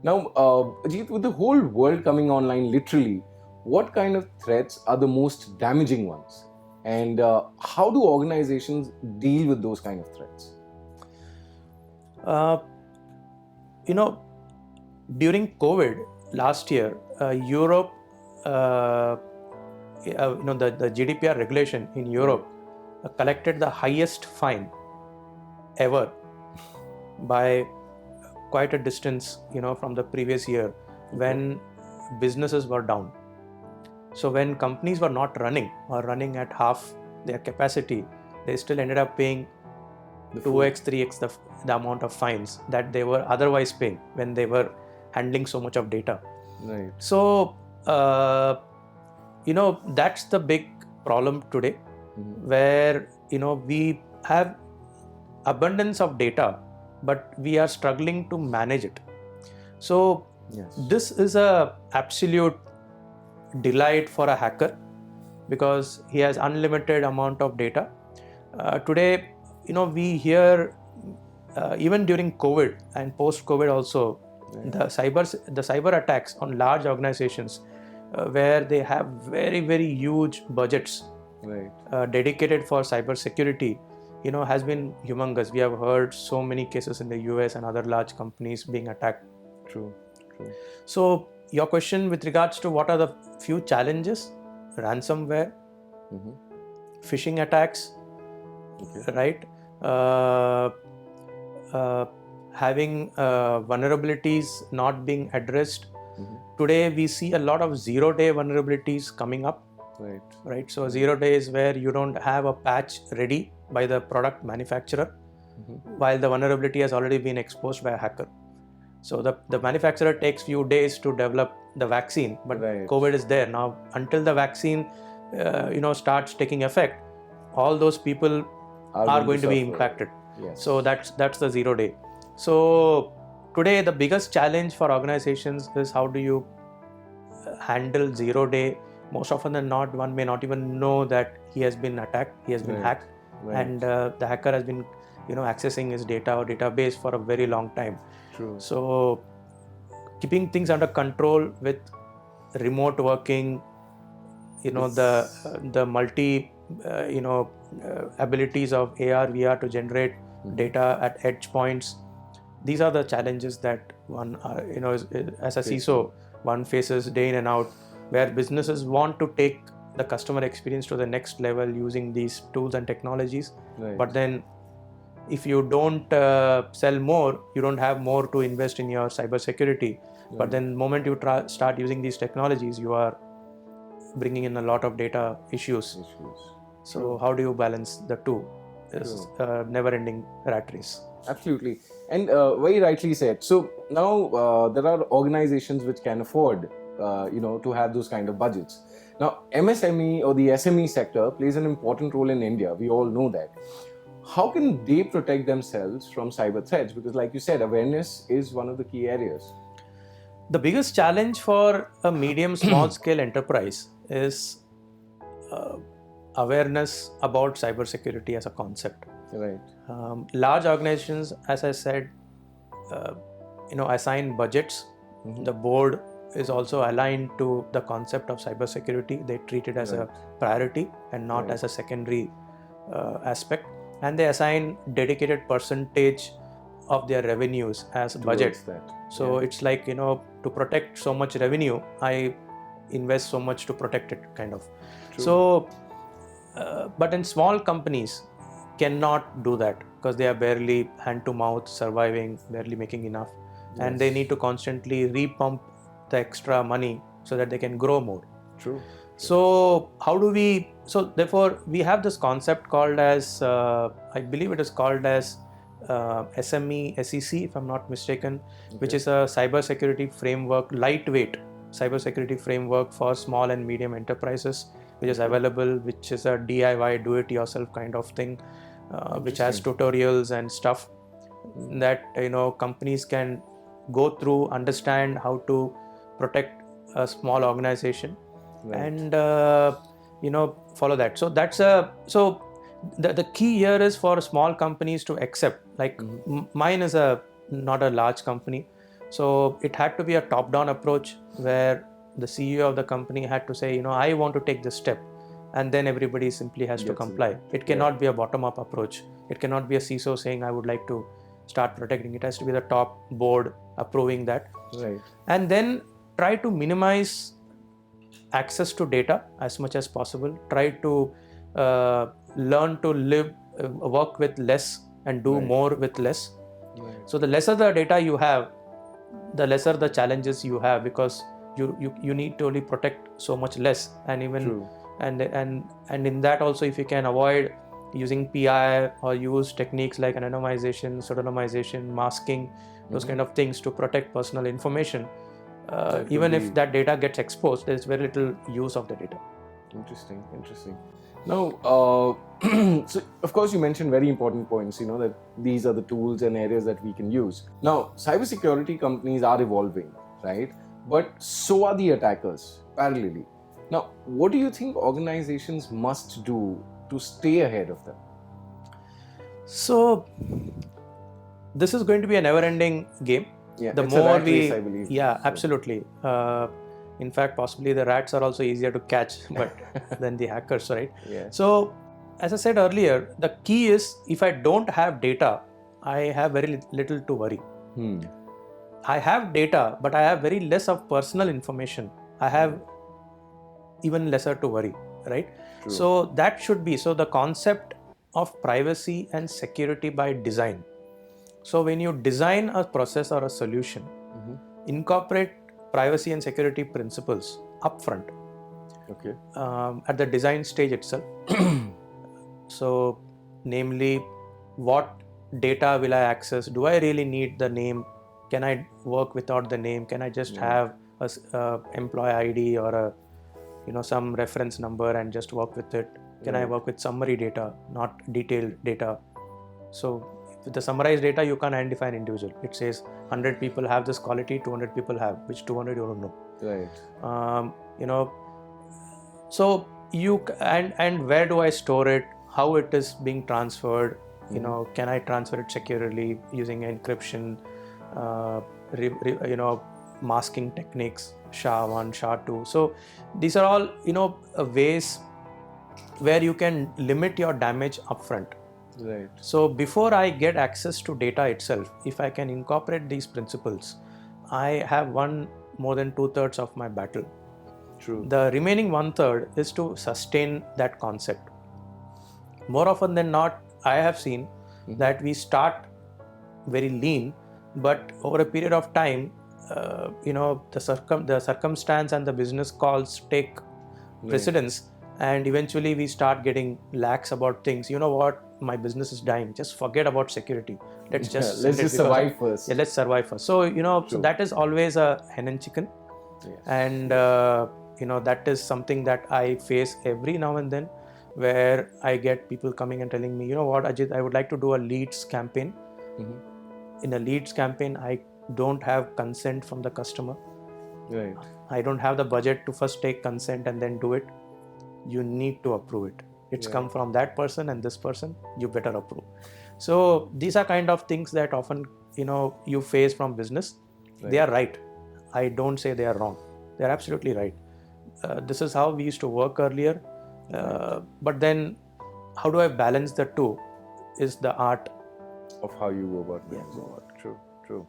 Now, Ajit, with the whole world coming online literally, what kind of threats are the most damaging ones? And how do organizations deal with those kind of threats? You know, during COVID last year, Europe, the GDPR regulation in Europe collected the highest fine ever by quite a distance, from the previous year when businesses were down. So when companies were not running or running at half their capacity, they still ended up paying 2x, 3x the amount of fines that they were otherwise paying when they were handling so much of data. Right. So, that's the big problem today, where, we have abundance of data, but we are struggling to manage it. So, this is a absolute delight for a hacker because he has unlimited amount of data. Today, we hear even during COVID and post-COVID also, the cyber attacks on large organizations where they have very, very huge budgets dedicated for cyber security, has been humongous. We have heard so many cases in the US and other large companies being attacked. True. So your question with regards to what are the few challenges: ransomware, phishing attacks, right? Having vulnerabilities not being addressed. Today we see a lot of zero-day vulnerabilities coming up. Right. So 0 days where you don't have a patch ready by the product manufacturer, while the vulnerability has already been exposed by a hacker. So the manufacturer takes few days to develop the vaccine, but COVID is there now. Until the vaccine, starts taking effect, all those people are going to be impacted. So that's the 0 day. So today the biggest challenge for organizations is how do you handle 0 day. Most often than not, one may not even know that he has been attacked, he has been hacked, and the hacker has been accessing his data or database for a very long time. So keeping things under control with remote working, the multi abilities of AR, VR to generate data at edge points. These are the challenges that one as a CISO one faces day in and out, where businesses want to take the customer experience to the next level using these tools and technologies. But then if you don't sell more, you don't have more to invest in your cybersecurity. But then the moment you start using these technologies, you are bringing in a lot of data issues. So how do you balance the two? It's a never-ending rat race. Absolutely. And very rightly said. So now there are organizations which can afford to have those kind of budgets. Now MSME or the SME sector plays an important role in India. We all know that. How can they protect themselves from cyber threats? Because like you said, awareness is one of the key areas. The biggest challenge for a medium small scale enterprise is awareness about cybersecurity as a concept. Large organizations, as I said, assign budgets. The board is also aligned to the concept of cybersecurity. They treat it as a priority and not as a secondary aspect. And they assign dedicated percentage of their revenues as budget. So it's like, to protect so much revenue, I invest so much to protect it, kind of. So, but in small companies cannot do that because they are barely hand to mouth surviving, barely making enough, and they need to constantly repump the extra money so that they can grow more. So how do we? So therefore, we have this concept called as I believe it is called as SMESec, if I'm not mistaken, which is a cybersecurity framework, lightweight cybersecurity framework for small and medium enterprises, which is available, which is a DIY, do-it-yourself kind of thing, which has tutorials and stuff that companies can go through, understand how to protect a small organization, and follow that. So that's the key here is for small companies to accept. Like mine is not a large company, So it had to be a top-down approach where the CEO of the company had to say, I want to take this step, and then everybody simply has to comply. It cannot be a bottom-up approach. It cannot be a CISO saying, I would like to start protecting. It has to be the top board approving that. Right. And then try to minimize access to data as much as possible. Try to learn to work with less and do more with less. Right. So the lesser the data you have, the lesser the challenges you have, because you need to only protect so much less. And even True. and in that also, if you can avoid using PI or use techniques like anonymization, pseudonymization, masking, those kind of things to protect personal information, even if that data gets exposed, there is very little use of the data. Interesting. Now, so of course you mentioned very important points, that these are the tools and areas that we can use. Now, cybersecurity companies are evolving, right? But so are the attackers parallelly. Now, what do you think organizations must do to stay ahead of them? So, this is going to be a never-ending game. Yeah, the it's more a rat race, I believe. Absolutely. In fact, possibly the rats are also easier to catch, but than the hackers, right? Yeah. So, as I said earlier, the key is if I don't have data, I have very little to worry. I have data, but I have very less of personal information. I have even lesser to worry, right? True. So that should be, so the concept of privacy and security by design. So when you design a process or a solution, incorporate privacy and security principles upfront. Okay. At the design stage itself. So, namely, what data will I access? Do I really need the name? Can I work without the name? Can I just have a employee ID or some reference number and just work with it? Can I work with summary data, not detailed data? So with the summarized data, you can't identify an individual. It says 100 people have this quality, 200 people have, which 200 you don't know. Right. So and where do I store it? How it is being transferred? Can I transfer it securely using encryption? Masking techniques, SHA-1, SHA-2. So these are all ways where you can limit your damage upfront. Right. So before I get access to data itself, if I can incorporate these principles, I have won more than 2/3 of my battle. True. The remaining 1/3 is to sustain that concept. More often than not, I have seen that we start very lean, but over a period of time, the circumstance and the business calls take precedence, and eventually we start getting lax about things. You know what? My business is dying. Just forget about security. Let's just survive first. Yeah, let's survive first. So so that is always a hen and chicken, and that is something that I face every now and then, where I get people coming and telling me, you know what, Ajit, I would like to do a leads campaign. In a leads campaign, I don't have consent from the customer. Right. I don't have the budget to first take consent and then do it. You need to approve it. It's come from that person and this person. You better approve. So these are kind of things that often you face from business. Right. They are right. I don't say they are wrong. They are absolutely right. This is how we used to work earlier. But then, how do I balance the two? Is the art of how you go about things. True.